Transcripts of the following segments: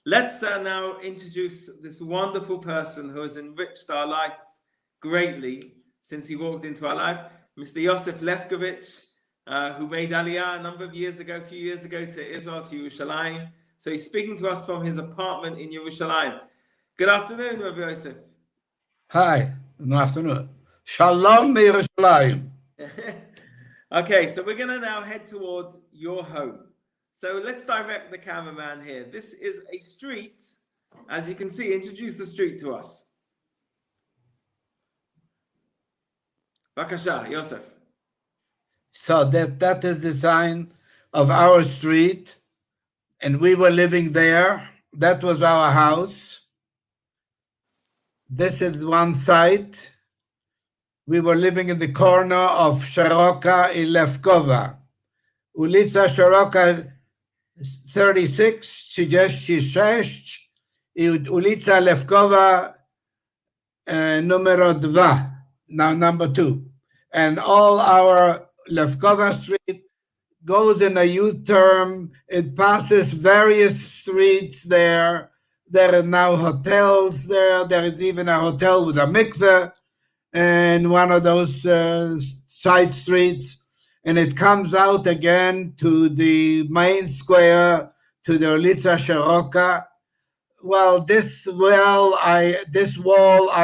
Let's now introduce this wonderful person who has enriched our life greatly since he walked into our life, Mr. Josef Lewkowicz, who made Aliyah a few years ago to Israel, to Yerushalayim. So he's speaking to us from his apartment in Yerushalayim. Good afternoon, Rabbi Yosef. Hi, good afternoon. Shalom Yerushalayim. Okay, so we're going to now head towards your home. So let's direct the cameraman here. This is a street, as you can see. Introduce the street to us. Bakasha, Yosef. So that is the sign of our street, and we were living there. That was our house. This is one side. We were living in the corner of Sharoka in Levkova. Ulica Sharoka 36, 36, Ulica Levkova numero 2, now number 2. And all our Levkova Street goes in a U-turn. It passes various streets there. There are now hotels there. There is even a hotel with a mikveh and one of those side streets. And it comes out again to the main square, to the Ulica Sharoka. Well, this wall I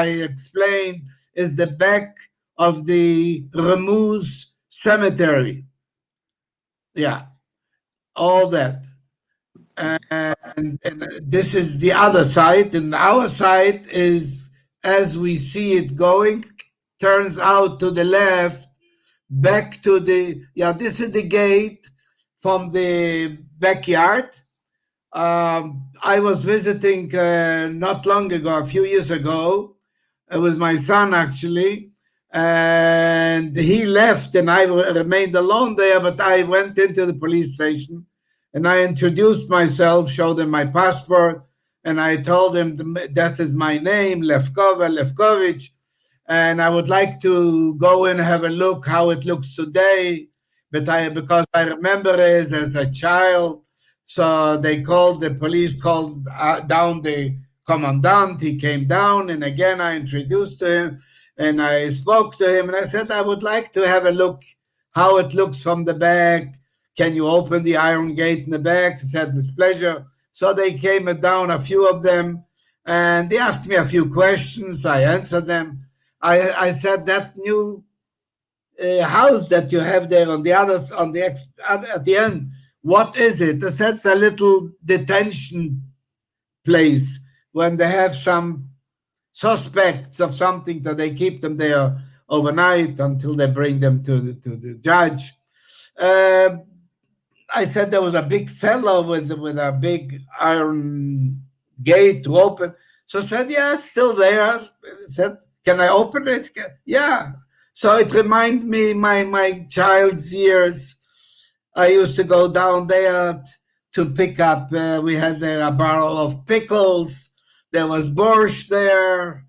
explained is the back of the Remuz cemetery. Yeah, all that. And this is the other side. And our side is, as we see it going, turns out to the left, back to the, this is the gate from the backyard. I was visiting not long ago, a few years ago, with my son actually, and he left and I remained alone there, but I went into the police station and I introduced myself, showed him my passport, and I told him that is my name, Lewkowicz, and I would like to go and have a look how it looks today, because I remember it as a child. So the police called down the commandant. He came down, and again I introduced him, and I spoke to him, and I said, I would like to have a look how it looks from the back. Can you open the iron gate in the back? He said, with pleasure. So they came down, a few of them, and they asked me a few questions. I answered them. I said, that new house that you have there at the end, what is it? I said, it's a little detention place when they have some suspects of something, that they keep them there overnight until they bring them to the judge. I said there was a big cellar with a big iron gate to open. So I said, yeah, it's still there. I said, can I open it? Yeah. So it reminds me my child's years. I used to go down there to pick up. We had there a barrel of pickles. There was borscht there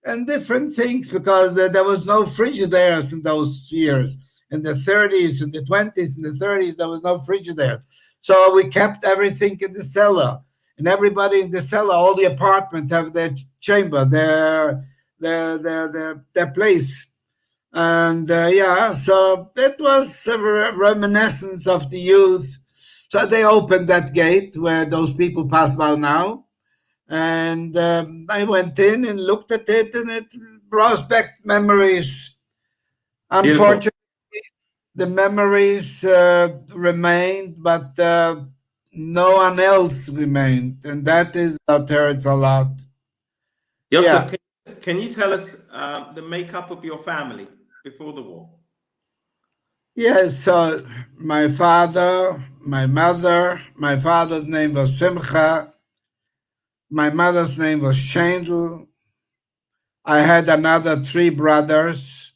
and different things, because there was no Frigidaires in those years. In the 30s, in the 20s, in the 30s, there was no Frigidaire. So we kept everything in the cellar. And everybody in the cellar, all the apartments have their chamber, their place. And so it was a reminiscence of the youth. So they opened that gate where those people pass by now. And I went in and looked at it, and it brought back memories. Unfortunately, the memories remained, but no one else remained. And that is what hurts a lot. Yosef, can you tell us the makeup of your family before the war? Yes, so my father, my mother, my father's name was Simcha, my mother's name was Shendel. I had another 3 brothers.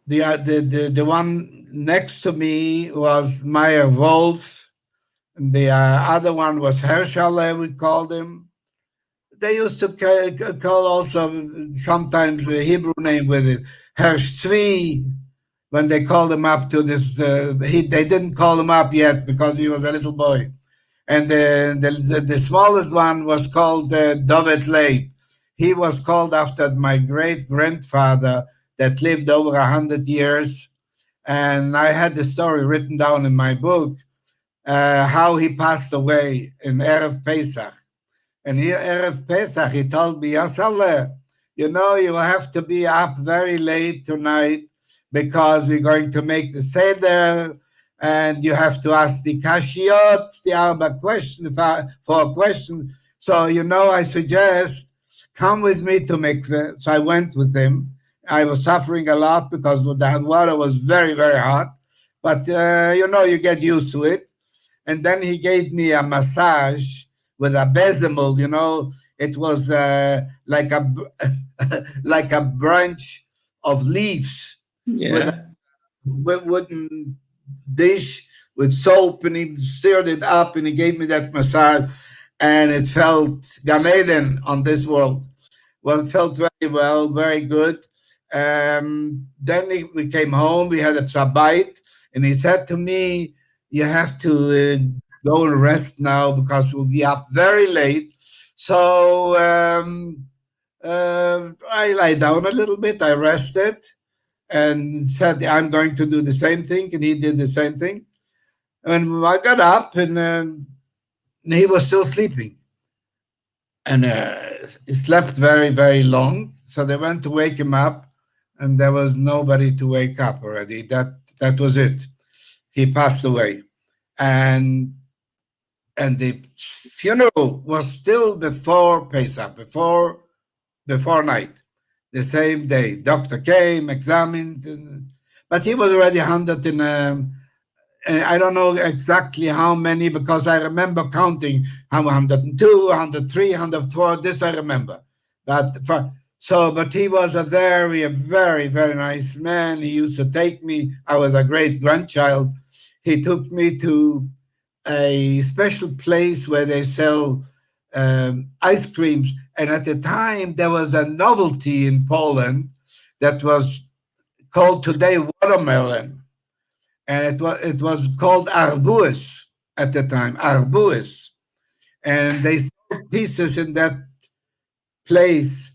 The one next to me was Meyer Wolf, and the other one was Herschel, we called him. They used to call also sometimes the Hebrew name with it, Hershvi. When they called him up to this, they didn't call him up yet because he was a little boy. And the smallest one was called David Leib. He was called after my great grandfather that lived over 100 years. And I had the story written down in my book, how he passed away in Erev Pesach. And here, Erev Pesach, he told me, Yasale, you know, you will have to be up very late tonight because we're going to make the Seder and you have to ask the Kashiot, the Arba question, for a question. So, you know, I suggest come with me to mikveh. So I went with him. I was suffering a lot because the water was very, very hot. But, you know, you get used to it. And then he gave me a massage with a bezel, you know. It was like a like a branch of leaves with Yeah. wooden dish with soap, and he stirred it up and he gave me that massage, and it felt Gan Eden on this world. Well, it felt very well, very good. Then we came home, we had a Shabbat, and he said to me, you have to go and rest now because we'll be up very late. So I lay down a little bit, I rested, and said, I'm going to do the same thing. And he did the same thing. And I got up, and he was still sleeping. And he slept very, very long. So they went to wake him up, and there was nobody to wake up already. That was it. He passed away. And the funeral was still before Pesach, before night, the same day. Doctor came, examined, but he was already 100 I don't know exactly how many, because I remember counting 102, 103, 104. This I remember. But he was a very, very, very nice man. He used to take me. I was a great grandchild. He took me to a special place where they sell ice creams. And at the time, there was a novelty in Poland that was called today watermelon. And it was called arbuz at the time, arbuz. And they sold pieces in that place.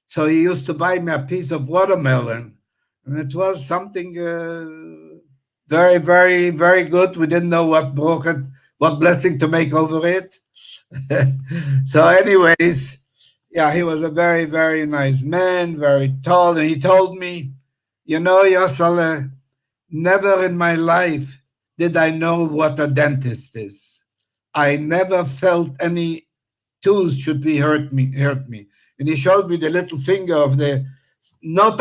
So he used to buy me a piece of watermelon. And it was something very, very, very good. We didn't know what blessing to make over it. So anyways, yeah, he was a very, very nice man, very tall. And he told me, you know, Yosale, never in my life did I know what a dentist is. I never felt any tooth should be hurt me. And he showed me the little finger of not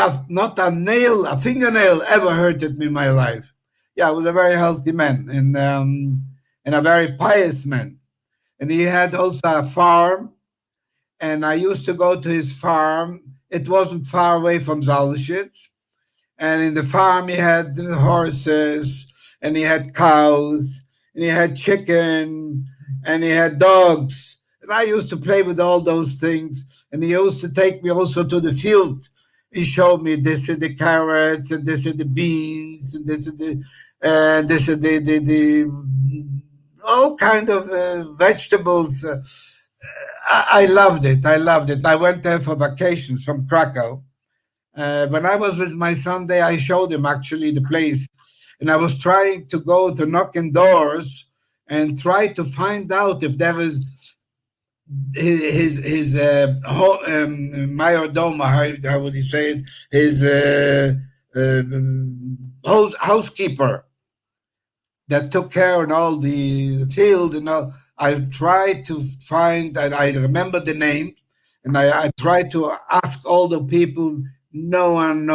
a nail, a fingernail ever hurted me in my life. Yeah, I was a very healthy man and a very pious man. And he had also a farm, and I used to go to his farm. It wasn't far away from Zalshitz. And in the farm, he had horses, and he had cows, and he had chicken, and he had dogs. And I used to play with all those things. And he used to take me also to the field. He showed me this is the carrots, and this is the beans, and this is the all kind of vegetables. I loved it. I went there for vacations from Krakow. When I was with my son there, I showed him actually the place, and I was trying to go to knocking doors and try to find out if there was his mayordoma, how would you say it? His housekeeper that took care of all the field and all. I tried to find, and I remember the name, and I tried to ask all the people. No one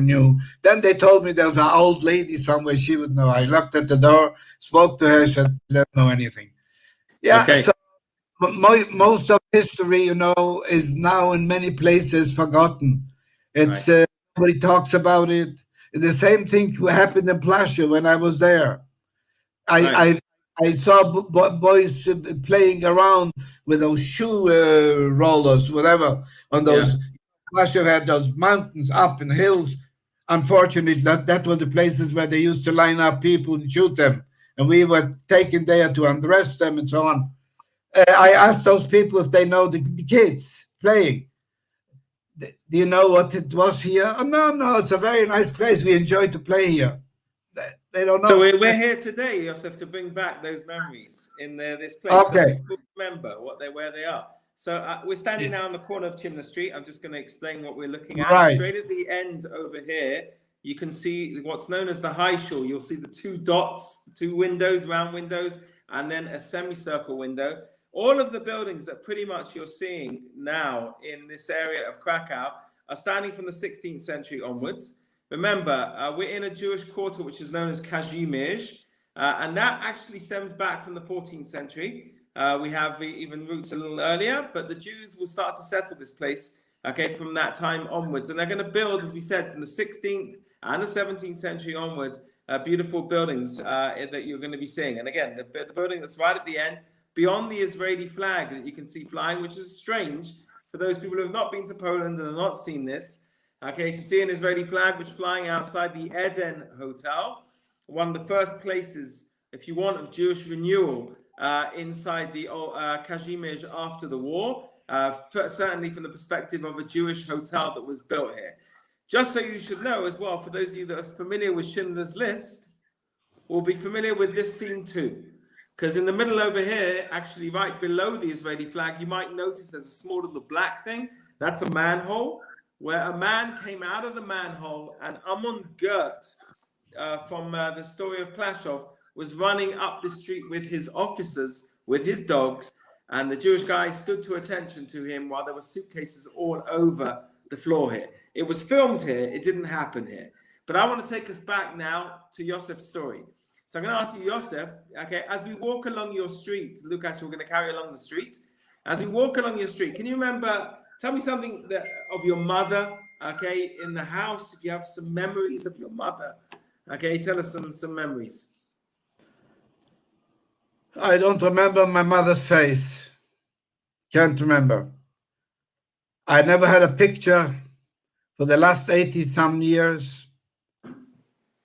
knew. Then they told me there's an old lady somewhere, she would know. I knocked at the door, spoke to her, said, I don't know anything. Yeah, Okay. so most of history, you know, is now in many places forgotten. It's nobody talks about it. The same thing happened in Plasha when I was there. I saw boys playing around with those shoe rollers, whatever, on those. Plasha had those mountains up and hills. Unfortunately, that was the places where they used to line up people and shoot them. and we were taken there to undress them and so on. I asked those people if they know the kids playing. Do you know what it was here? Oh, no, it's a very nice place. We enjoy to play here. They don't know. So we're here today, Josef, to bring back those memories in this place. Okay. So people remember where they are. So we're standing now on the corner of Chimney Street. I'm just going to explain what we're looking at. Right. Straight at the end over here, you can see what's known as the high shore. You'll see the two dots, two windows, round windows, and then a semicircle window. All of the buildings that pretty much you're seeing now in this area of Krakow are standing from the 16th century onwards. Remember, we're in a Jewish quarter which is known as Kazimierz, and that actually stems back from the 14th century. We have even roots a little earlier, but the Jews will start to settle this place, okay, from that time onwards. And they're going to build, as we said, from the 16th and the 17th century onwards, beautiful buildings that you're going to be seeing. And again, the building that's right at the end, beyond the Israeli flag that you can see flying, which is strange for those people who have not been to Poland and have not seen this, okay, to see an Israeli flag which is flying outside the Eden Hotel, one of the first places, if you want, of Jewish renewal inside the Kazimierz after the war, certainly from the perspective of a Jewish hotel that was built here. Just so you should know as well, for those of you that are familiar with Schindler's List, will be familiar with this scene too. Because in the middle over here, actually right below the Israeli flag, you might notice there's a small little black thing. That's a manhole, where a man came out of the manhole, and Amon Gert from the story of Plashov was running up the street with his officers, with his dogs, and the Jewish guy stood to attention to him while there were suitcases all over the floor here. It was filmed here, it didn't happen here. But I want to take us back now to Josef's story. So I'm going to ask you, Josef, okay, as we walk along your street, Lukasz, we're going to carry along the street. As we walk along your street, can you remember, tell me something of your mother, okay, in the house, if you have some memories of your mother. Okay, tell us some memories. I don't remember my mother's face. Can't remember. I never had a picture for the last 80-some years.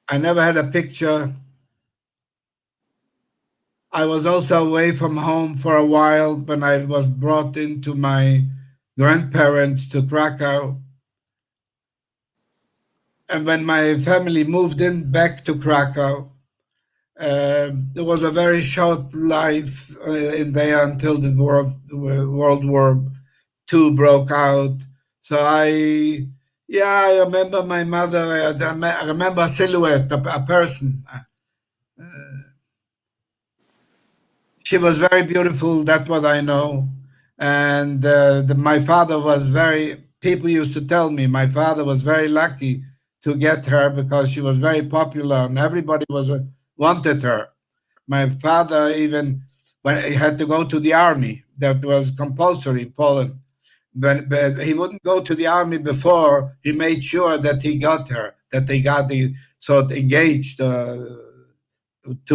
I never had a picture. I was also away from home for a while when I was brought into my grandparents to Krakow. And when my family moved in back to Krakow, there was a very short life in there until the World War II broke out. So I remember my mother. I remember a silhouette, a person. She was very beautiful, that's what I know. And my father was people used to tell me, my father was very lucky to get her because she was very popular and everybody wanted her. My father even, when he had to go to the army, that was compulsory in Poland. But he wouldn't go to the army before he made sure that he got her, that they got engaged to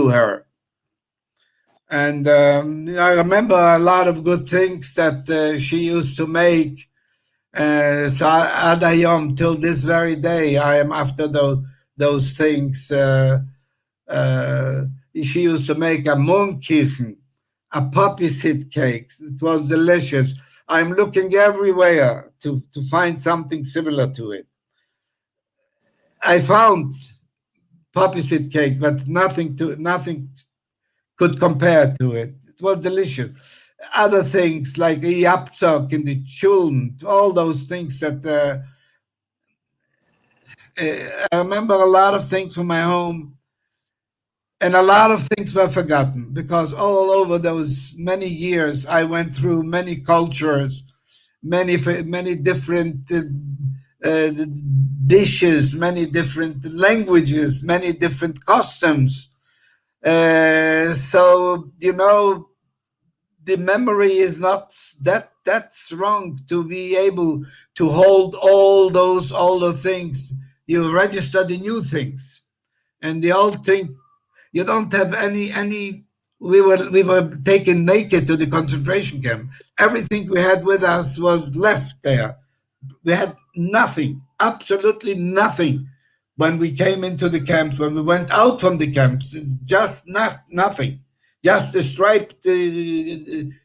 her. And I remember a lot of good things that she used to make. So Adayom, till this very day, I am after those things. She used to make a moonkiefen, a poppy seed cakes. It was delicious. I'm looking everywhere to find something similar to it. I found poppy seed cake, but nothing could compare to it. It was delicious. Other things like yaptok in the chuln, all those things that I remember a lot of things from my home, and a lot of things were forgotten because all over those many years I went through many cultures, many different dishes, many different languages, many different customs. So, the memory is not that's wrong to be able to hold all the things. You register the new things, and the old thing, you don't have any. We were taken naked to the concentration camp. Everything we had with us was left there. We had nothing, absolutely nothing. when we came into the camps, when we went out from the camps, it's just nothing, just a striped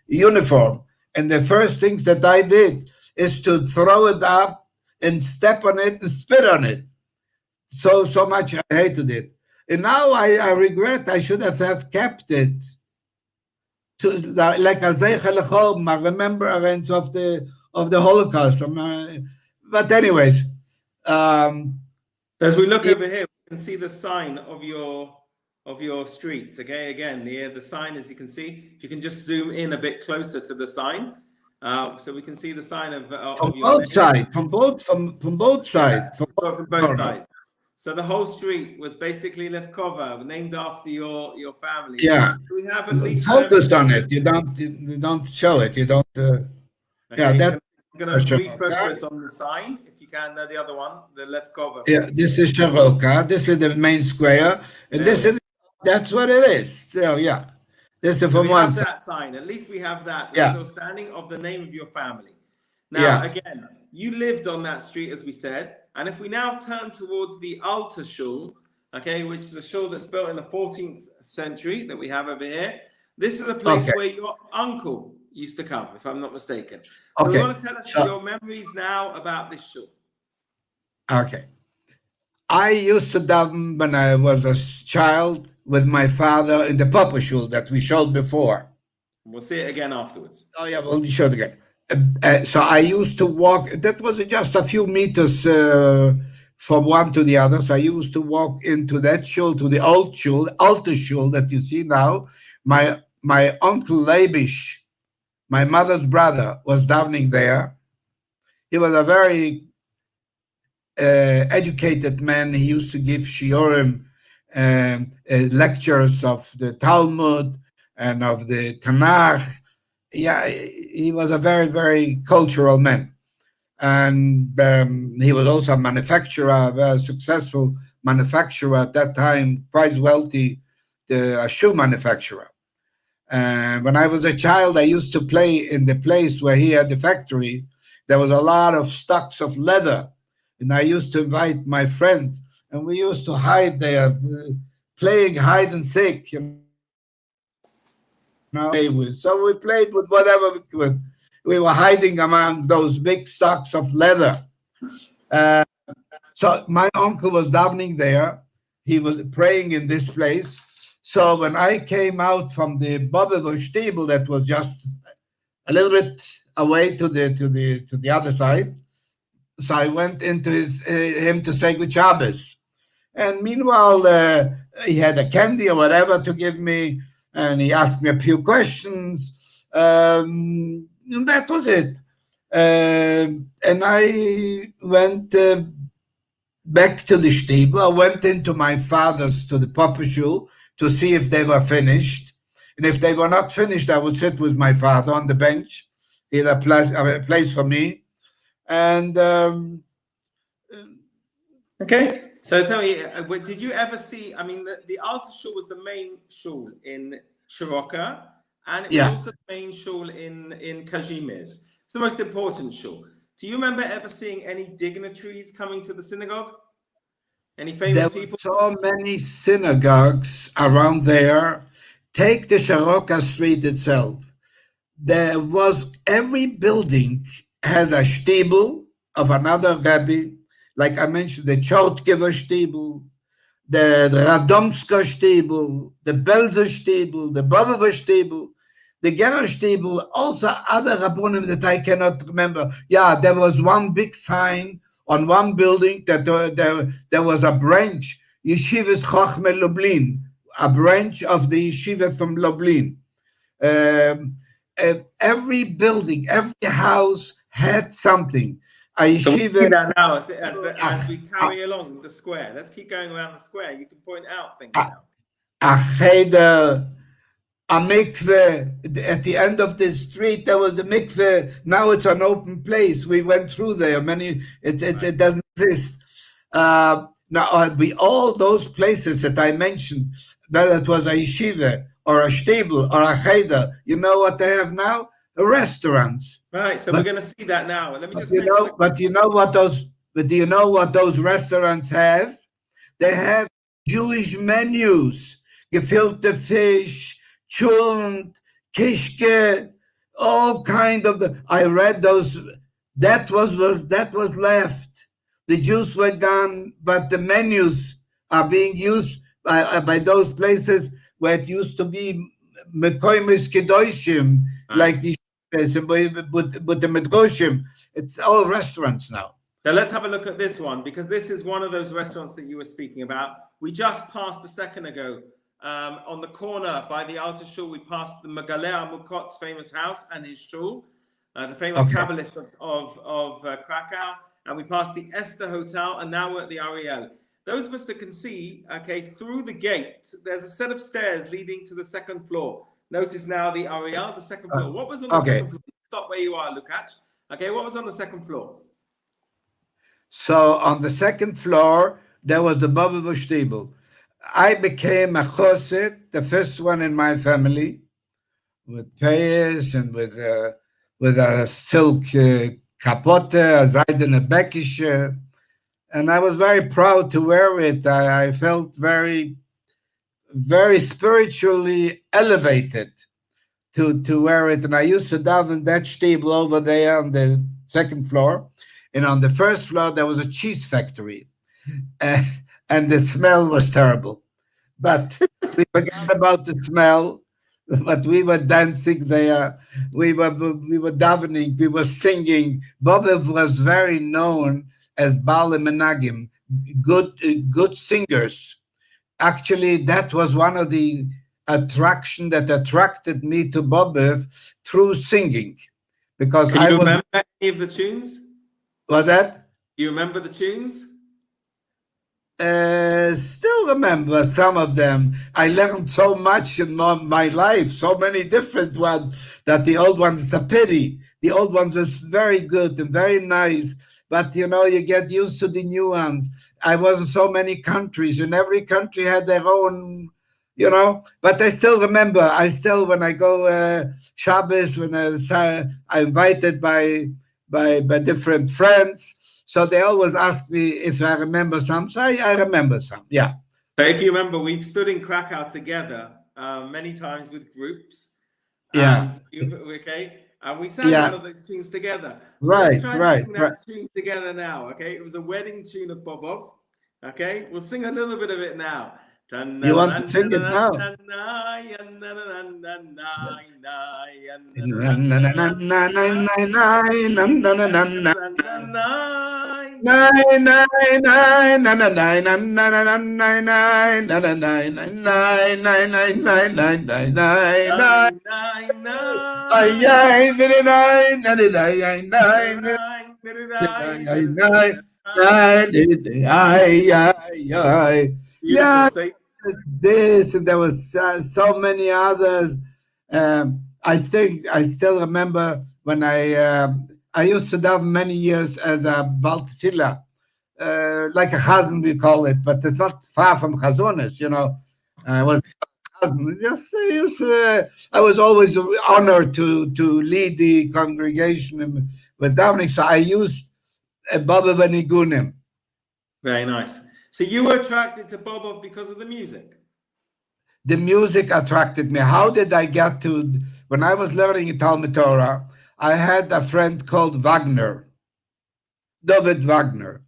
uniform. And the first things that I did is to throw it up and step on it and spit on it. So much I hated it. And now I regret I should have kept it. To like a zeichel lechol, my remembrance of the Holocaust. But anyways, as we look over here, we can see the sign of your street. Okay, again, the sign, as you can see, if you can just zoom in a bit closer to the sign, so we can see the sign of your both sides, from both sides, yeah, from both sides. So the whole street was basically Levkova, named after your family. Yeah. So we have at least focus on it. You don't show it. You don't. Okay, yeah, that's going to refocus on the sign, if you can. The other one, the Levkova. Yeah, this is Sharoka. This is the main square, and that's what it is. So yeah, this is from one side. That sign. At least we have that. Yeah. Still standing of the name of your family. Now, again, you lived on that street, as we said. And if we now turn towards the Alter Shul, okay, which is a shul that's built in the 14th century that we have over here, this is a place where your uncle used to come, if I'm not mistaken. So you want to tell us your memories now about this shul? Okay. I used to daven when I was a child with my father in the Papa Shul that we showed before. We'll see it again afterwards. Oh, yeah, we'll show it again. So I used to walk, that was just a few meters from one to the other. So I used to walk into that shul, to the old shul, Alter Shul that you see now. My uncle Leibish, my mother's brother, was davening there. He was a very educated man. He used to give shiurim, lectures of the Talmud and of the Tanakh. Yeah, he was a very, very cultural man. And he was also a manufacturer, a very successful manufacturer at that time, price wealthy, a shoe manufacturer. When I was a child, I used to play in the place where he had the factory. There was a lot of stocks of leather. And I used to invite my friends, and we used to hide there, playing hide and seek, you know. So we played with whatever we could. We were hiding among those big stocks of leather. So my uncle was davening there. He was praying in this place. So when I came out from the Bobovo Stiebel, that was just a little bit away to the other side, so I went into him to say good Shabbos. And meanwhile, he had a candy or whatever to give me, and he asked me a few questions. And that was it. And I went back to the Stiebel. I went into my father's, to the Papa Shul, to see if they were finished. And if they were not finished, I would sit with my father on the bench. He had a place for me. And okay, so tell me, did you ever see? I mean, the Alter Shul was the main shul in Shiroka, and it was also the main shul in Kazimierz. It's the most important shul. Do you remember ever seeing any dignitaries coming to the synagogue? Any famous people? There were so many synagogues around there. Take the Shiroka street itself. There was every building has a Stiebel of another Rebbe, like I mentioned, the Chortgever Stiebel, the Radomska Stiebel, the Belzer Stiebel, the Bobovo Stiebel, the Gerer Stiebel, also other Rabbonim that I cannot remember. Yeah, there was one big sign on one building that there was a branch, Yeshivas Chochmeh Lublin, a branch of the yeshiva from Lublin. Every building, every house had something. So we see that now as we carry along the square. Let's keep going around the square. You can point out things now. A cheder, a mikveh. At the end of the street, there was the mikveh. Now it's an open place. We went through there. It doesn't exist. Now, all those places that I mentioned, whether it was a yeshiva or a Stiebel or a cheder, you know what they have now? The restaurants. Right, so we're going to see that now. Let me just do you know what those restaurants have? They have Jewish menus, gefilte fish, chulent, kishke, all kind of the. I read those. That was left. The Jews were gone, but the menus are being used by those places where it used to be mekoimis kedoshim, like the but the medoshim. It's all restaurants now. So let's have a look at this one, because this is one of those restaurants that you were speaking about. We just passed a second ago on the corner by the Alter Shul. We passed the Megaleh Amukot's famous house and his shul, the famous Kabbalist of Krakow. And we passed the Esther Hotel, and now we're at the Ariel. Those of us that can see, okay, through the gate, there's a set of stairs leading to the second floor. Notice now the Ariel, the second floor. What was on the second floor? Stop where you are, Lewkowicz. Okay, what was on the second floor? So on the second floor, there was the Baba Shtibel. I became a chosid, the first one in my family, with payas and with a silk kapote, a seidene beckische, and I was very proud to wear it. I felt very, very spiritually elevated to wear it, and I used to daven that shtibel over there on the second floor. And on the first floor, there was a cheese factory, and the smell was terrible. But we forgot about the smell. But we were dancing there. We were davening. We were singing. Bobiv was very known as Baal Menagim, good singers. Actually, that was one of the attraction that attracted me to Bobiv through singing, because Can you remember any of the tunes? What's that? Do you remember the tunes? Still remember some of them. I learned so much in my life, so many different ones, that the old ones is a pity. The old ones was very good and very nice, but you know, you get used to the new ones. I was in so many countries, and every country had their own, you know, but I still remember. When I go Shabbos, when I'm invited by different friends, so they always ask me if I remember some. So I remember some, yeah. So if you remember, we've stood in Krakow together many times with groups. Yeah. And we sang one of those tunes together. So let's try and sing that tune together now, okay? It was a wedding tune of Bobov, okay? We'll sing a little bit of it now. You want to sing it now? This, and there was so many others. I still remember when I used to daven many years as a Bal Tefillah, like a chazan we call it, but it's not far from chazonis, you know. I was I was always honored to lead the congregation with davening, so I used Baba Venigunim. Very nice. So you were attracted to Bobov because of the music? The music attracted me. How did I get to, when I was learning Talmud Torah, I had a friend called Wagner, David Wagner.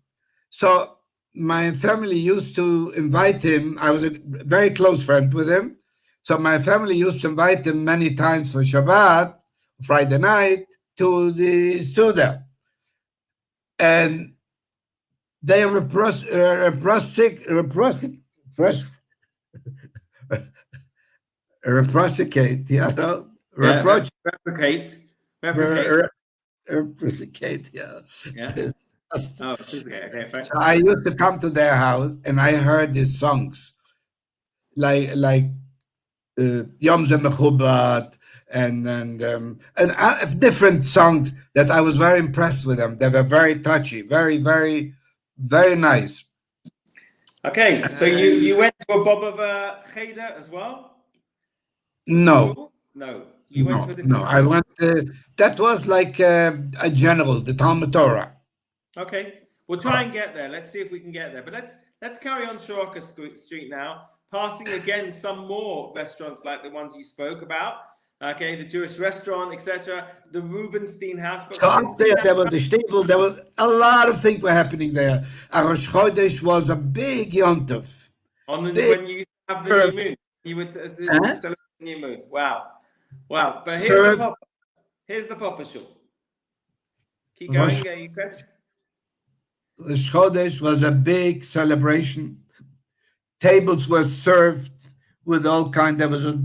So my family used to invite him. I was a very close friend with him. So my family used to invite him many times for Shabbat, Friday night, to the Suda. And they reciprocate, you know, replicate, yeah. Oh, okay, fine. So I used to come to their house, and I heard these songs, like Yom HaShoah and different songs that I was very impressed with them. They were very touchy, very, very, very nice. Okay, so you went to a Bobov cheder as well? No. No, you went to a different. No, I went. That was like a general, the Talmud Torah. Okay. We'll try and get there. Let's see if we can get there. But let's carry on Soroka Street now, passing again some more restaurants like the ones you spoke about. Okay, the Jewish restaurant, etc. The Rubenstein House. But So up there was the Stiebel. There was a lot of things were happening there. Rosh Chodesh was a big yontif. On the when you have the new moon, you would celebrate the new moon. Wow. But here's the Papa Shul. Keep going, you catch. Rosh Chodesh was a big celebration. Tables were served with all kinds. There was a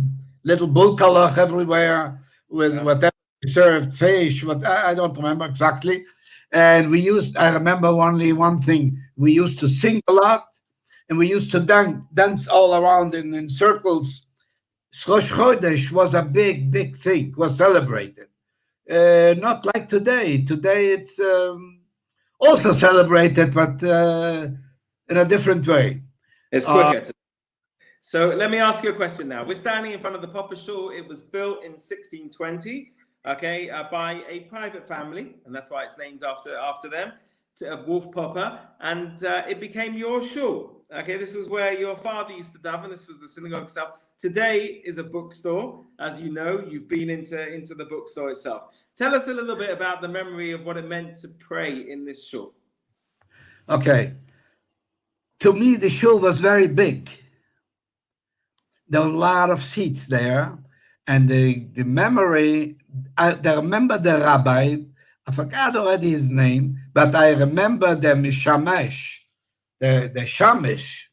little bulkalach everywhere with whatever served, fish, what I don't remember exactly. And I remember only one thing. We used to sing a lot, and we used to dance all around in circles. Rosh Chodesh was a big thing, was celebrated. Not like today. Today it's also celebrated, but in a different way. It's quicker. So let me ask you a question now. We're standing in front of the Papa Shul. It was built in 1620, okay, by a private family, and that's why it's named after them, Wolf Papa, and it became your shul. Okay, this was where your father used to daven. This was the synagogue itself. Today is a bookstore. As you know, you've been into the bookstore itself. Tell us a little bit about the memory of what it meant to pray in this shul. Okay. To me, the shul was very big. There were a lot of seats there. And the memory, I remember the rabbi, I forgot already his name, but I remember the Mishamesh, the Shamish.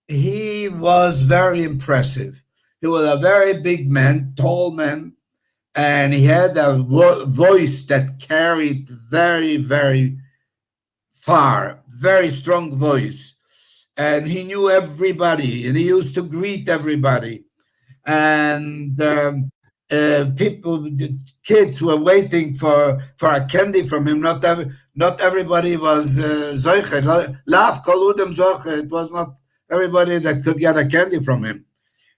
He was very impressive. He was a very big man, tall man, and he had a voice that carried very, very far, very strong voice. And he knew everybody, and he used to greet everybody. And people, the kids were waiting for a candy from him. Not everybody was zoche. Lav kol udem zoche. It was not everybody that could get a candy from him.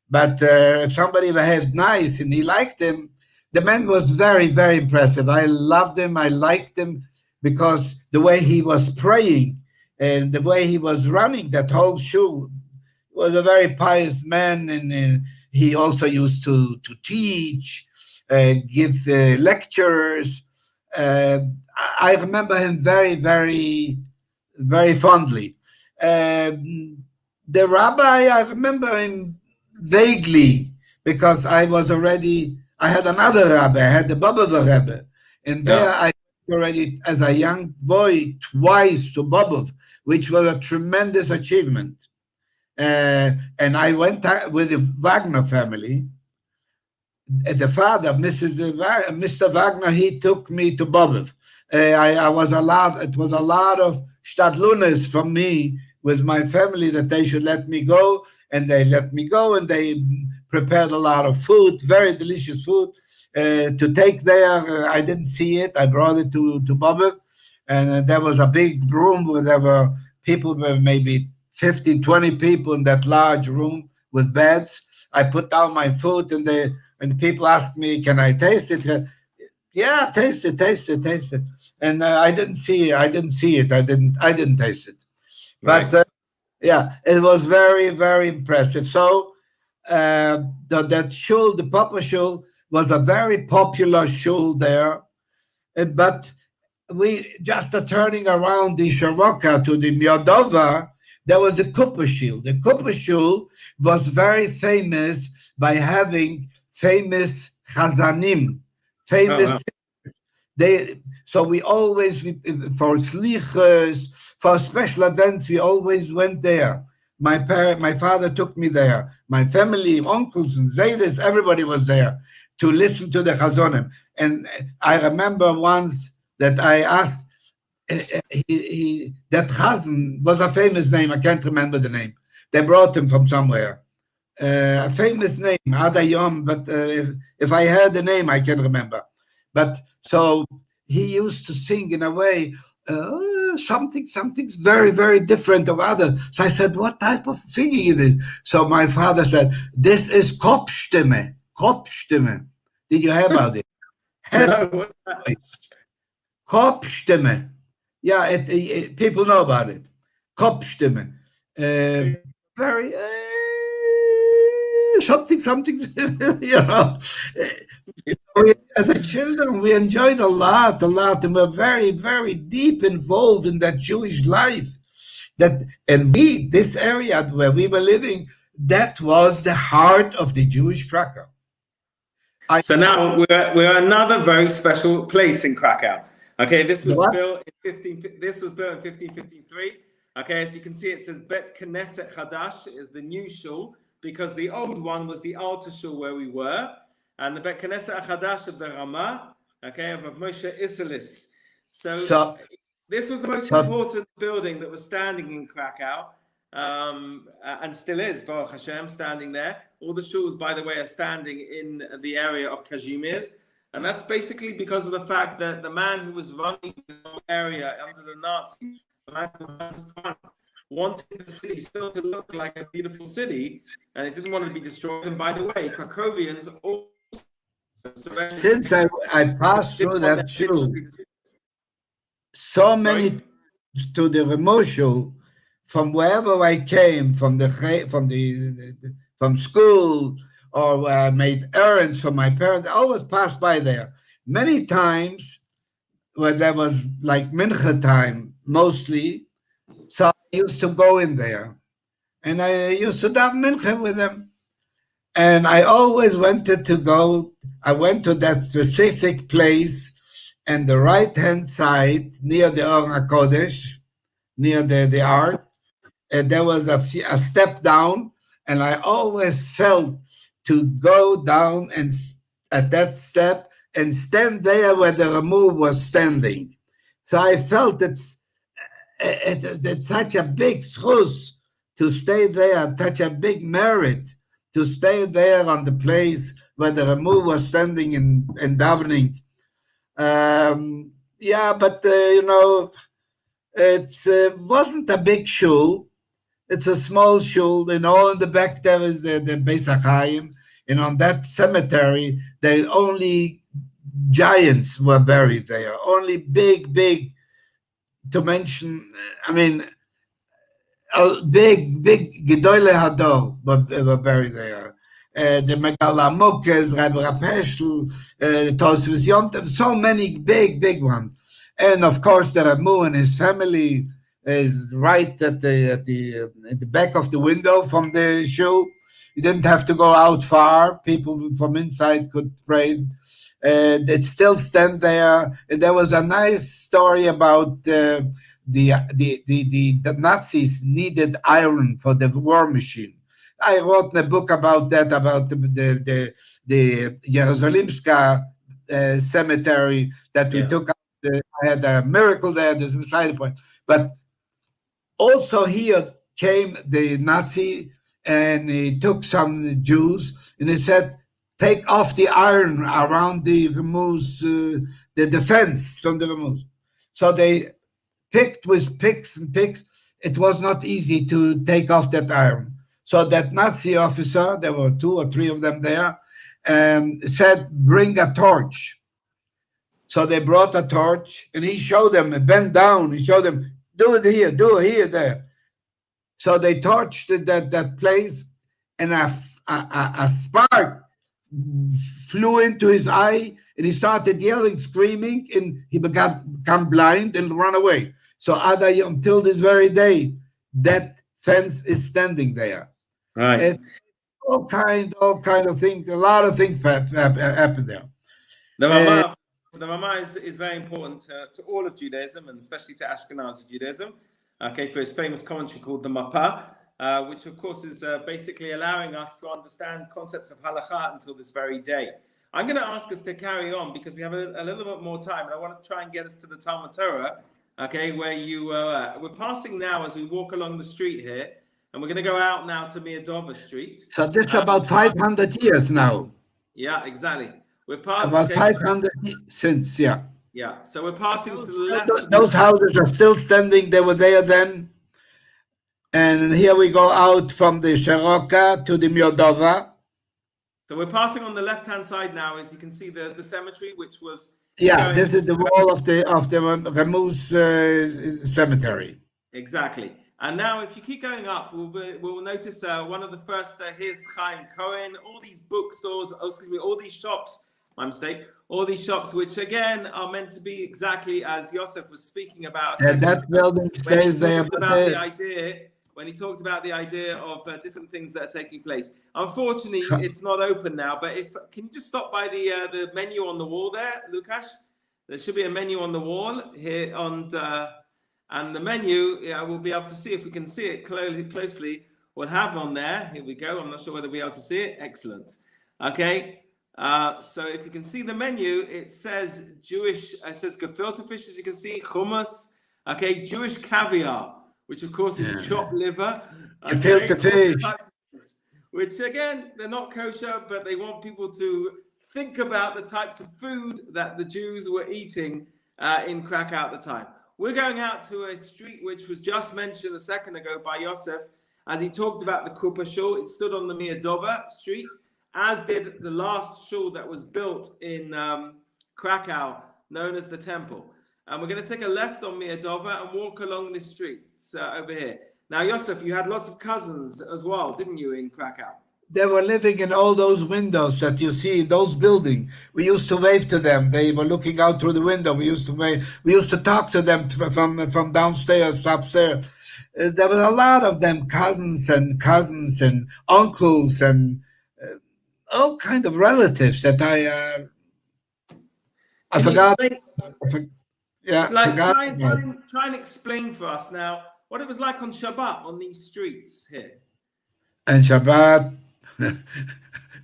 But if somebody behaved nice and he liked him, the man was very, very impressive. I loved him. I liked him because the way he was praying and the way he was running that whole shul, was a very pious man, and he also used to teach, give lectures. I remember him very, very, very fondly. The rabbi, I remember him vaguely because I had another rabbi, I had the Bobov Rebbe, and there I already, as a young boy, twice to Bobov, which was a tremendous achievement. And I went with the Wagner family. The father, Mr. Wagner, he took me to Bobov. I was allowed, it was a lot of shtadlunes from me with my family that they should let me go, and they let me go, and they prepared a lot of food, very delicious food, to take there. I didn't see it. I brought it to Bobov, and there was a big room where there were people, maybe 15, 20 people in that large room with beds. I put down my food, and the people asked me, "Can I taste it?" Yeah, taste it. And I didn't see it. I didn't taste it. Right. But yeah, it was very, very impressive. So that shul, the Papa Shul, was a very popular shul there. But we just turning around the Soroka to the Miodova, there was the Kuppah Shul. The Kuppah Shul was very famous by having famous chazanim, famous. So we always, for slichas, for special events, we always went there. My father took me there. My family, uncles and zaydes, everybody was there to listen to the chazonim. And I remember once that I asked, that Chazan was a famous name. I can't remember the name. They brought him from somewhere. A famous name, Adayom, but if I heard the name, I can remember. But so he used to sing in a way, something's very, very different of others. So I said, what type of singing is it? So my father said, this is Kopfstimme. Kopfstimme. Did you hear about it? No, what's that? Kopfstimme. Yeah, people know about it. Kopfstimme. Very something. You know. As a children, we enjoyed a lot, and we're very, very deep involved in that Jewish life. This area where we were living, that was the heart of the Jewish Krakow. So now we're another very special place in Krakow. Okay, this was built in 1553. Okay, as you can see, it says Bet Knesset Hadash is the new shul, because the old one was the altar shul where we were, and the Bet Knesset Hadash of the Ramah, okay, of Moshe Isilis. So this was the most important building that was standing in Krakow, and still is, Baruch Hashem, standing there. All the shuls, by the way, are standing in the area of Kazimierz, and that's basically because of the fact that the man who was running the area under the Nazis, the man called Hans Frank, wanted the city still to look like a beautiful city, and it didn't want to be destroyed. And by the way, Krakowians also, since I passed through that shul so many to the remote shul, from wherever I came, from school, or where I made errands for my parents, I always passed by there. Many times when there was like mincha time, mostly, so I used to go in there, and I used to daven mincha with them. And I always wanted to go. I went to that specific place, and the right-hand side near the Or HaKodesh, near the ark, and there was a step down, and I always felt to go down and at that step and stand there where the Ramah was standing. So I felt it's such a big zchus to stay there, such a big merit to stay there on the place where the Ramah was standing in davening. Yeah, but you know, it wasn't a big shul. It's a small shul. You know, in the back there is the Beis HaChaim, and on that cemetery, there only giants were buried there. Only big, to mention, I mean, big Gedolei Hador were buried there. The Megala Mokes, Rabbi Rapeshel, Tosfos Yontif, so many big ones. And of course, the Ramah and his family is right at the back of the window from the shul. You didn't have to go out far. People from inside could pray. They still stand there. And there was a nice story about the Nazis needed iron for the war machine. I wrote a book about that, about the Jerozolimska cemetery that we took out. I had a miracle there. There's a side point. But also here came the Nazi, and he took some Jews, and he said, take off the iron around the Ramah's, the defense from the Ramah. So they picked with picks. It was not easy to take off that iron. So that Nazi officer, there were 2 or 3 of them there, said, bring a torch. So they brought a torch, and he showed them, bend down, he showed them, do it here, there. So they torched that place, and a spark flew into his eye, and he started yelling, screaming, and he become blind and run away. So until this very day, that fence is standing there. Right. And all kind of things, a lot of things happen there. The Ramah is very important to all of Judaism, and especially to Ashkenazi Judaism, okay, for his famous commentary called the Mapa, which of course is basically allowing us to understand concepts of halakha until this very day. I'm going to ask us to carry on because we have a little bit more time, and I want to try and get us to the Talmud Torah, okay, where we're passing now as we walk along the street here, and we're going to go out now to Miadova Street. So this is about 500 years now. Yeah, exactly. We're about 500 since, yeah. Yeah, so we're passing to the left. Those houses are still standing. They were there then. And here we go out from the Sharoka to the Miodova. So we're passing on the left-hand side now, as you can see the cemetery, which was Yeah, this is the wall of the Ramuz cemetery. Exactly. And now, if you keep going up, we'll notice one of the first, here's Chaim Cohen, all these bookstores, all these shops, my mistake, all these shops, which again are meant to be exactly as Josef was speaking about a second That ago, building says they have when he talked about the idea of different things that are taking place. Unfortunately, it's not open now, but can you just stop by the menu on the wall there, Lukasz? There should be a menu on the wall here and the menu, we'll be able to see, if we can see it closely, we'll have on there. Here we go. I'm not sure whether we'll be able to see it. Excellent. Okay. So if you can see the menu, it says Jewish, it says gefilte fish, as you can see, hummus, okay, Jewish caviar, which of course is chopped liver. Gefilte fish. Which again, they're not kosher, but they want people to think about the types of food that the Jews were eating in Krakow at the time. We're going out to a street which was just mentioned a second ago by Josef, as he talked about the Kupa Shul. It stood on the Miodova street, as did the last shul that was built in Krakow, known as the Temple. And we're going to take a left on Miodova and walk along this street over here. Now, Josef, you had lots of cousins as well, didn't you, in Krakow? They were living in all those windows that you see in those buildings. We used to wave to them. They were looking out through the window. We used to wave. We used to talk to them from downstairs, upstairs. There was a lot of them, cousins and uncles and all kind of relatives that I forgot. Try and explain for us now what it was like on Shabbat on these streets here. And Shabbat,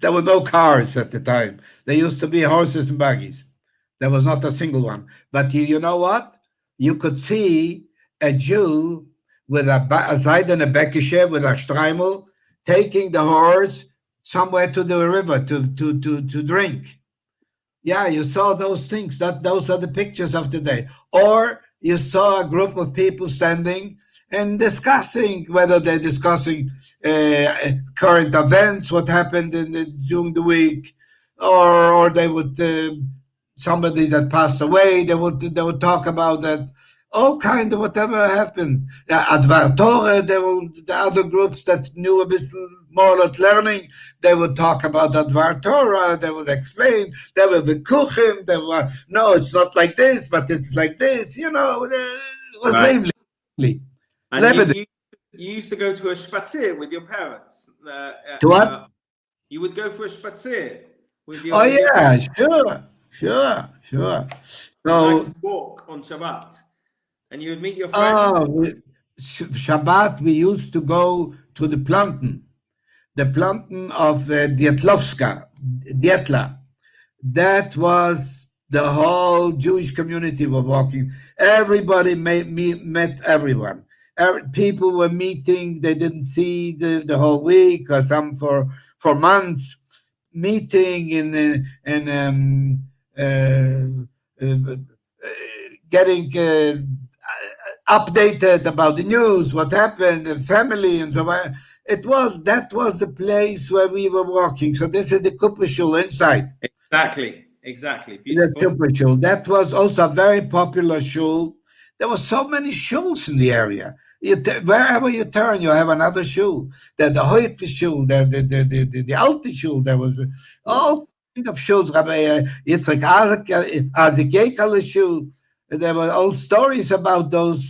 there were no cars at the time. There used to be horses and buggies. There was not a single one. But you know what? You could see a Jew with a side and a bekishe with a streimel taking the horse somewhere to the river to drink. Yeah, you saw those things. Those are the pictures of today. Or you saw a group of people standing and discussing, whether they're discussing current events, what happened during the week, or they would somebody that passed away. They would talk about that, all kind of whatever happened. Advar Torah, the other groups that knew a bit more about learning, they would talk about Advar Torah. They would explain. There were the kuchim. They were, no, it's not like this, but it's like this. You know, it was lively. And you used to go to a spazier with your parents. To what? You would go for a spazier with your. Oh yeah, sure. So nice walk on Shabbat, and you would meet your friends. Shabbat, we used to go to the planten of Dietla. That was the whole Jewish community were walking. Everybody met everyone. People were meeting. They didn't see the whole week, or some for months. Meeting and getting updated about the news, what happened, the family, and so on. That was the place where we were walking. So this is the Kupa Shul inside. Exactly. Beautiful. The Kupa Shul. That was also a very popular shul. There were so many shuls in the area. Wherever you turn, you have another shul. The Hoife shul, the Alte shul. There was all kinds of shuls. Rabbi Yitzchak Azekekale shul. There were all stories about those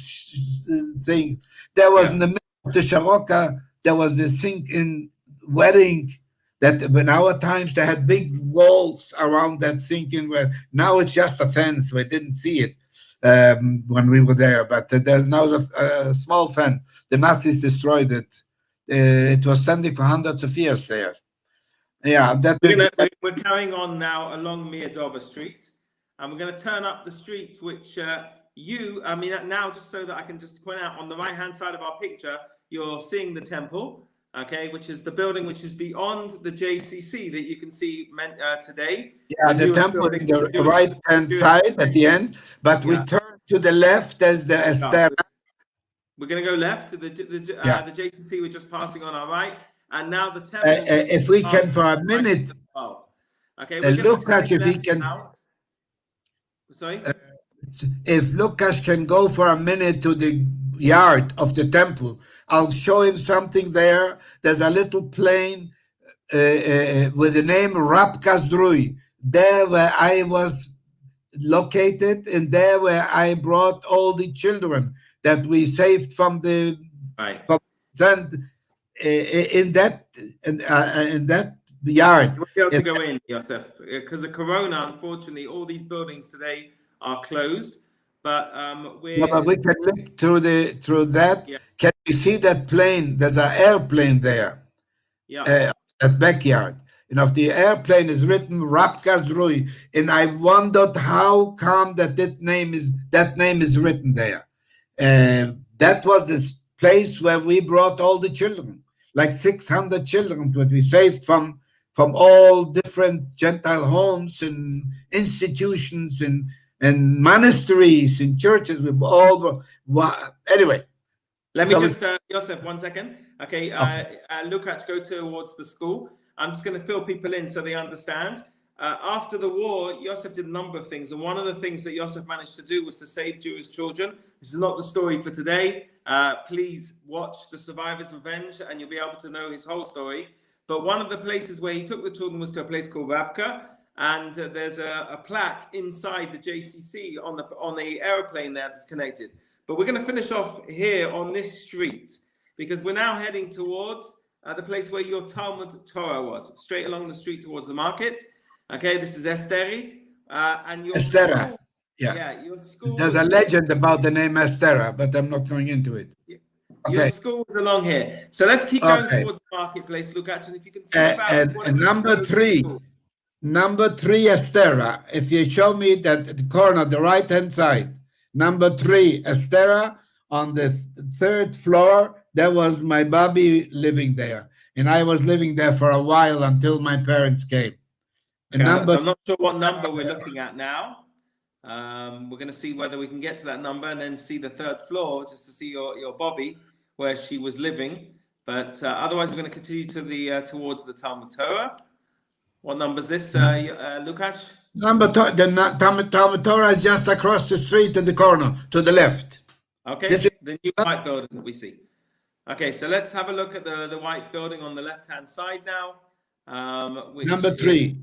things. There was in the middle of the Sharoka, there was the sink-in wedding that in our times they had big walls around that sink-in where now it's just a fence. We didn't see it when we were there, but there's now a small fence. The Nazis destroyed it. It was standing for hundreds of years there. Yeah, we're carrying on now along Miodova Street, and we're going to turn up the street, which now just so that I can just point out, on the right-hand side of our picture, you're seeing the temple, okay, which is the building which is beyond the JCC that you can see today. Yeah, the temple on the right-hand side at the end, but we turn to the left as the Esther. We're going to go left to the JCC. We're just passing on our right, and now the temple. If we can for a minute, okay, look at if we can. Sorry? If Lukasz can go for a minute to the yard of the temple, I'll show him something there. There's a little plane with the name Rapkazdrui, there where I was located, and there where I brought all the children that we saved from the Right. and in that yard. You won't be able to go in, Josef, because of Corona. Unfortunately, all these buildings today are closed. But but we can look through that. Yeah. Can you see that plane? There's an airplane there. Yeah. That backyard. And of the airplane is written Rapkazdrui, and I wondered how come that name is written there. That was this place where we brought all the children, like 600 children that we saved from all different Gentile homes and institutions and monasteries and churches. We all anyway. Let me just, Josef, 1 second. Okay, Lukacs, go towards the school. I'm just going to fill people in so they understand. After the war, Josef did a number of things. And one of the things that Josef managed to do was to save Jewish children. This is not the story for today. Please watch The Survivor's Revenge and you'll be able to know his whole story. But one of the places where he took the children was to a place called Rabka. And there's a plaque inside the JCC on the airplane there that's connected. But we're going to finish off here on this street because we're now heading towards the place where your Talmud Torah was, straight along the street towards the market. Okay, this is Esteri. And your Estera. School, yeah, your school. There's a legend about the name Estera, but I'm not going into it. Okay. Your school's along here. So let's keep going towards the marketplace, Lukacs, and if you can tell about and number three, Estera. If you show me that the corner, the right-hand side, number 3, Estera, on the 3rd floor, there was my Bobby living there. And I was living there for a while until my parents came. Okay, so I'm not sure what number we're looking at now. We're going to see whether we can get to that number and then see the 3rd floor just to see your Bobby where she was living. But otherwise, we're going to continue to towards the Talmud Torah. What number is this, Lukacs? The Talmud Torah is just across the street in the corner to the left. Okay, the new white building that we see. Okay, so let's have a look at the white building on the left-hand side now. Number 3.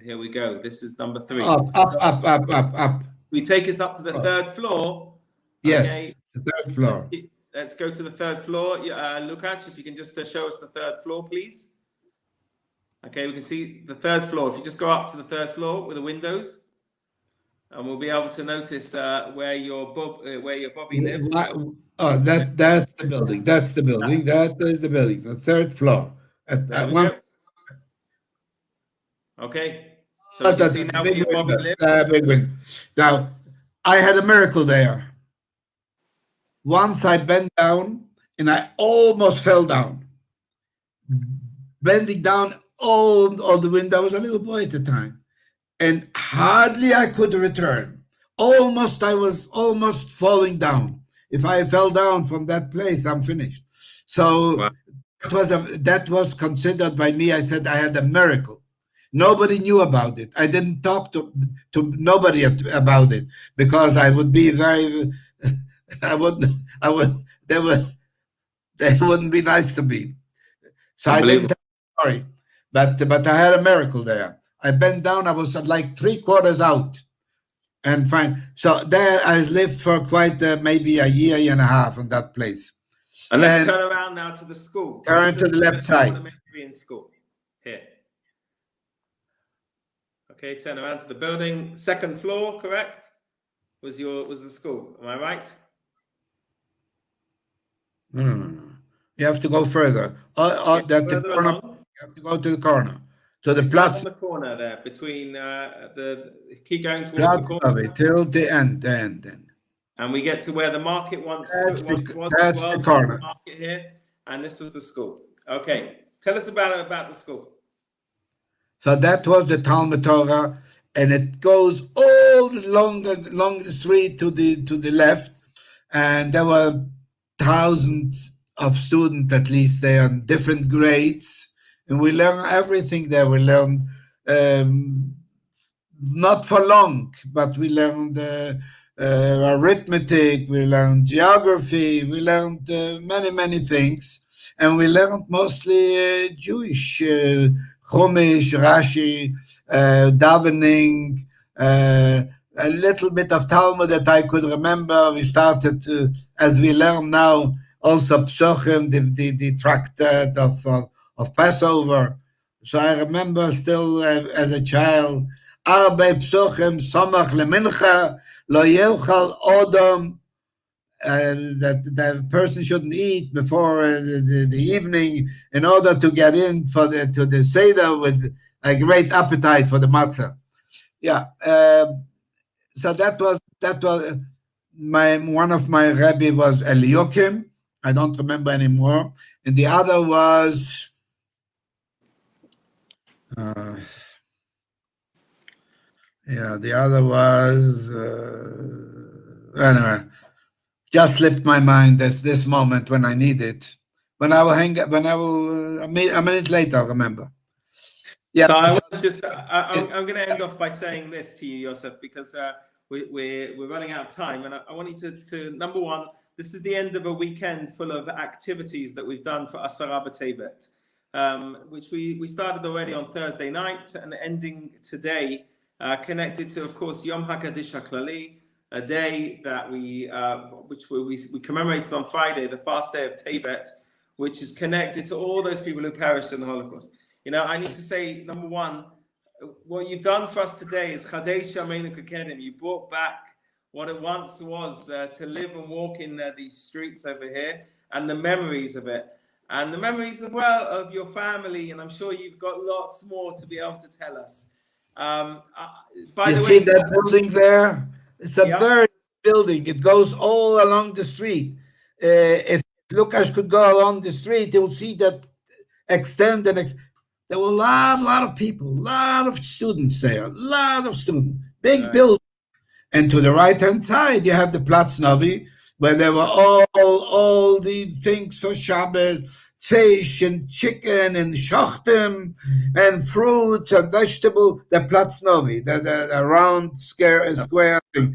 Here we go. This is number 3. Up. We take us up to the 3rd floor. Yes, okay. the 3rd floor. Let's go to the 3rd floor. Lukacs, if you can just show us the 3rd floor, please. Okay, we can see the 3rd floor. If you just go up to the 3rd floor with the windows, and we'll be able to notice where your Bobby lived. Oh, that's the building. That's the building. That is the building. The 3rd floor. Okay. So you can see now where your Bobby lived. Big window. Now, I had a miracle there. Once I bent down and I almost fell down. Bending down all the window. I was a little boy at the time. And hardly I could return. I was almost falling down. If I fell down from that place, I'm finished. So wow. that was considered by me. I said I had a miracle. Nobody knew about it. I didn't talk to nobody about it because I would be very. They wouldn't be nice to me. So I didn't tell the story. But I had a miracle there. I bent down. I was like 3/4 out, and fine. So there I lived for quite maybe a year and a half in that place. And let's turn around now to the school. Turn to the left side. In school here. Okay, turn around to the building. 2nd floor, correct? Was the school? Am I right? No. You have to go further. You have to go to the corner. So the platform on the corner there between keep going towards the corner till the end. And we get to where the market once was. That's the corner. The market here, and this was the school. Okay, tell us about the school. So that was the Talmud Torah, and it goes all along the street to the left, and there were thousands of students at least there on different grades. And we learn everything there. We learn not for long, but we learned arithmetic, we learned geography, we learned many things, and we learned mostly Jewish, Chumash, Rashi, davening, a little bit of Talmud that I could remember. We started to, as we learn now, also Psochim, the tractate of Passover. So I remember still as a child, Arbe Psochim Somach Lemincha Lo Yochal Odom, that the person shouldn't eat before the evening in order to get in to the Seder with a great appetite for the matzah. Yeah. So that was one of my Rebbe was Eliakim. I don't remember anymore, and the other was anyway, just slipped my mind. There's this moment when I need it. A minute later, I'll remember. Yeah. So I'm going to end off by saying this to you, Josef, because we're running out of time, and I want you to number one, this is the end of a weekend full of activities that we've done for Asara B'Tevet, which we started already on Thursday night and ending today, connected to, of course, Yom HaKadosh HaKlali, a day that we commemorated on Friday, the fast day of Tevet, which is connected to all those people who perished in the Holocaust. I need to say, number one, what you've done for us today is Chadesh Yameinu Kekedim. You brought back what it once was to live and walk in these streets over here, and the memories of it, and the memories as well of your family. And I'm sure you've got lots more to be able to tell us. By the way, see that building there? It's a very building. It goes all along the street. If Lukash could go along the street, he will see that extend and there were a lot of people, a lot of students there, big building. And to the right-hand side, you have the Platz Novi, where there were all the things for Shabbat, fish and chicken and shochtim and fruits and vegetables. The Platz Novi, the round square thing.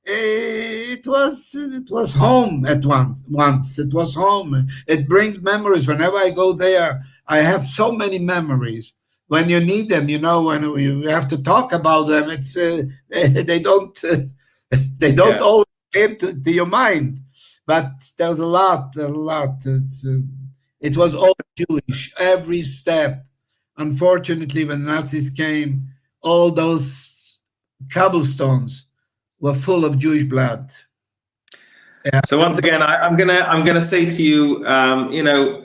It was home at once. It was home. It brings memories. Whenever I go there, I have so many memories. When you need them, when you have to talk about them, it's they don't always come to your mind. But there's a lot. It was all Jewish, every step. Unfortunately, when the Nazis came, all those cobblestones were full of Jewish blood. Yeah. So once again, I'm gonna say to you,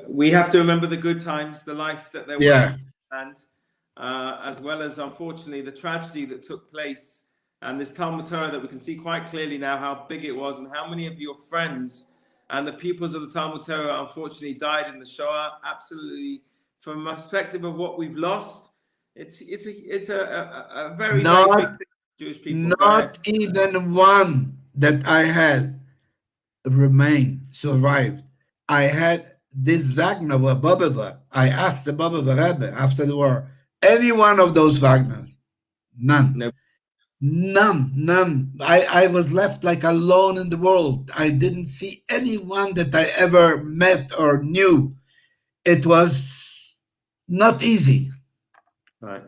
we have to remember the good times, the life that there was, and as well as, unfortunately, the tragedy that took place, and this Talmud Torah that we can see quite clearly now how big it was, and how many of your friends and the pupils of the Talmud Torah unfortunately died in the Shoah. Absolutely, from a perspective of what we've lost, it's a very big thing for Jewish people. Not even one that I had survived. I had this Wagner Bobova. I asked the Bobova Rebbe after the war, any one of those Wagners? None. No. None. I was left like alone in the world. I didn't see anyone that I ever met or knew. It was not easy. Right.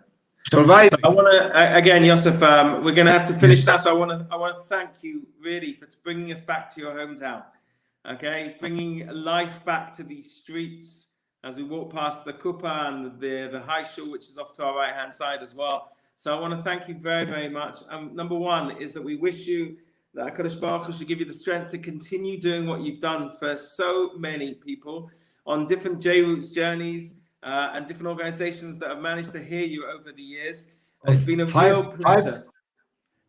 Surviving. So I want to again, Josef. We're going to have to finish that. So I want to thank you really for bringing us back to your hometown. Okay, bringing life back to these streets as we walk past the Kuppah and the high shul, which is off to our right hand side as well. So I want to thank you very, very much. Number one is that we wish you that HaKadosh Baruch Hu should give you the strength to continue doing what you've done for so many people on different JRoots journeys. And different organizations that have managed to hear you over the years. It's been a real pleasure.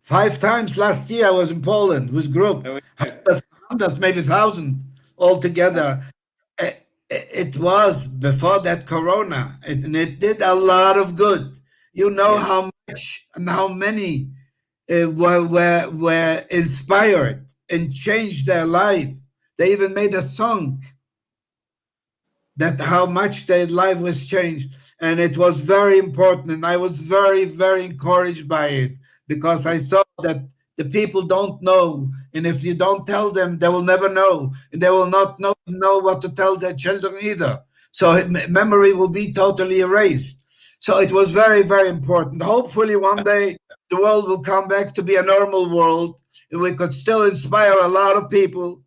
Five times last year I was in Poland with group. That's maybe 1,000 altogether. It was before that Corona, and it did a lot of good. How much and how many were inspired and changed their life. They even made a song. That how much their life was changed, and it was very important, and I was very, very encouraged by it. because I saw that the people don't know, and if you don't tell them, they will never know, and they will not know what to tell their children either. So memory will be totally erased. So it was very, very important. Hopefully one day the world will come back to be a normal world, and we could still inspire a lot of people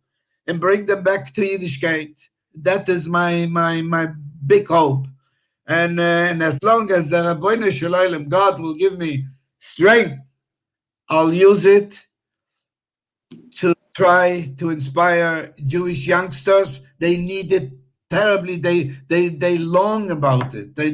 and bring them back to Yiddishkeit. That is my big hope. And as long as the Rabbeinu Shalom, God will give me strength, I'll use it to try to inspire Jewish youngsters. They need it terribly. They long about it. They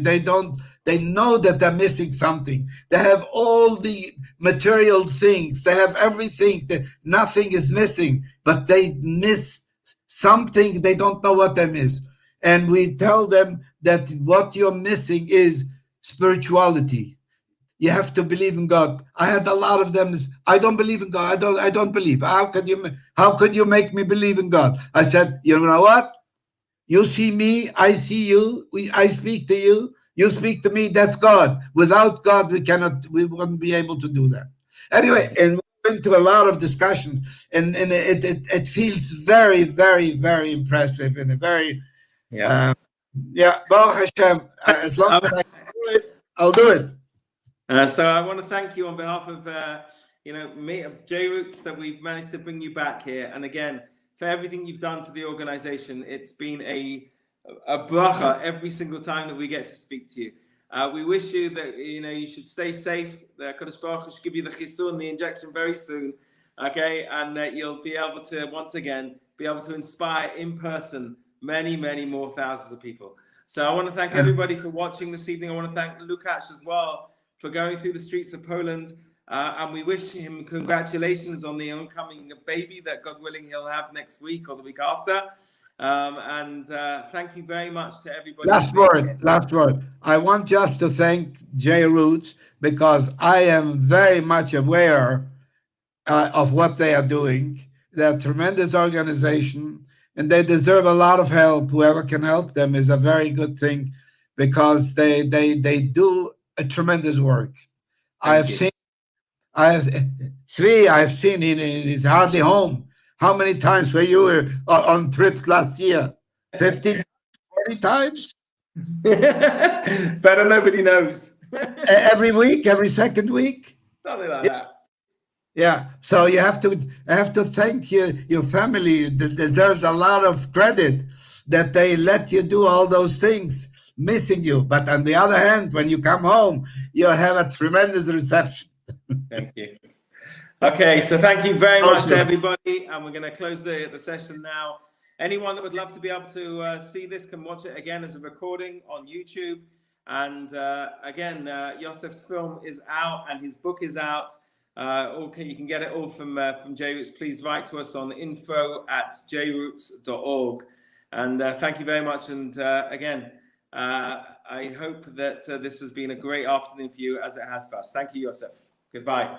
know that they're missing something. They have all the material things. They have everything. Nothing is missing, but they miss something. They don't know what they miss. And we tell them that what you're missing is spirituality. You have to believe in God. I had a lot of them. I don't believe in God. I don't believe. How could you make me believe in God? I said, you know what? You see me, I see you. I speak to you. You speak to me. That's God. Without God, we wouldn't be able to do that. Anyway, and we went to a lot of discussions, and it feels very, very, very impressive and a very Baruch Hashem. As long as I can do it, I'll do it. So I want to thank you on behalf of me, JRoots, that we've managed to bring you back here, and again for everything you've done for the organization. It's been a bracha every single time that we get to speak to you. We wish you that you should stay safe. The Kadosh Baruch Hu should give you the chisun, the injection, very soon, okay, and that you'll be able to once again be able to inspire in person many, many more thousands of people. So I want to thank everybody for watching this evening. I want to thank Lewkowicz as well for going through the streets of Poland, and we wish him congratulations on the oncoming baby that, God willing, he'll have next week or the week after. And thank you very much to everybody. Last word. I want just to thank JRoots, because I am very much aware of what they are doing. They're a tremendous organization, and they deserve a lot of help. Whoever can help them is a very good thing, because they do a tremendous work. I've seen he's hardly home. How many times were you on trips last year? 50, 40 times? Better nobody knows. Every week, every second week? Something like that. Yeah, so you have to thank your family. That deserves a lot of credit that they let you do all those things, missing you. But on the other hand, when you come home, you have a tremendous reception. Thank you. Okay, so thank you very much to everybody, and we're going to close the session now. Anyone that would love to be able to see this can watch it again as a recording on YouTube. And again, Josef's film is out and his book is out. Okay, you can get it all from JRoots. Please write to us on info@jroots.org. And thank you very much. And again, I hope that this has been a great afternoon for you, as it has for us. Thank you, Josef. Goodbye.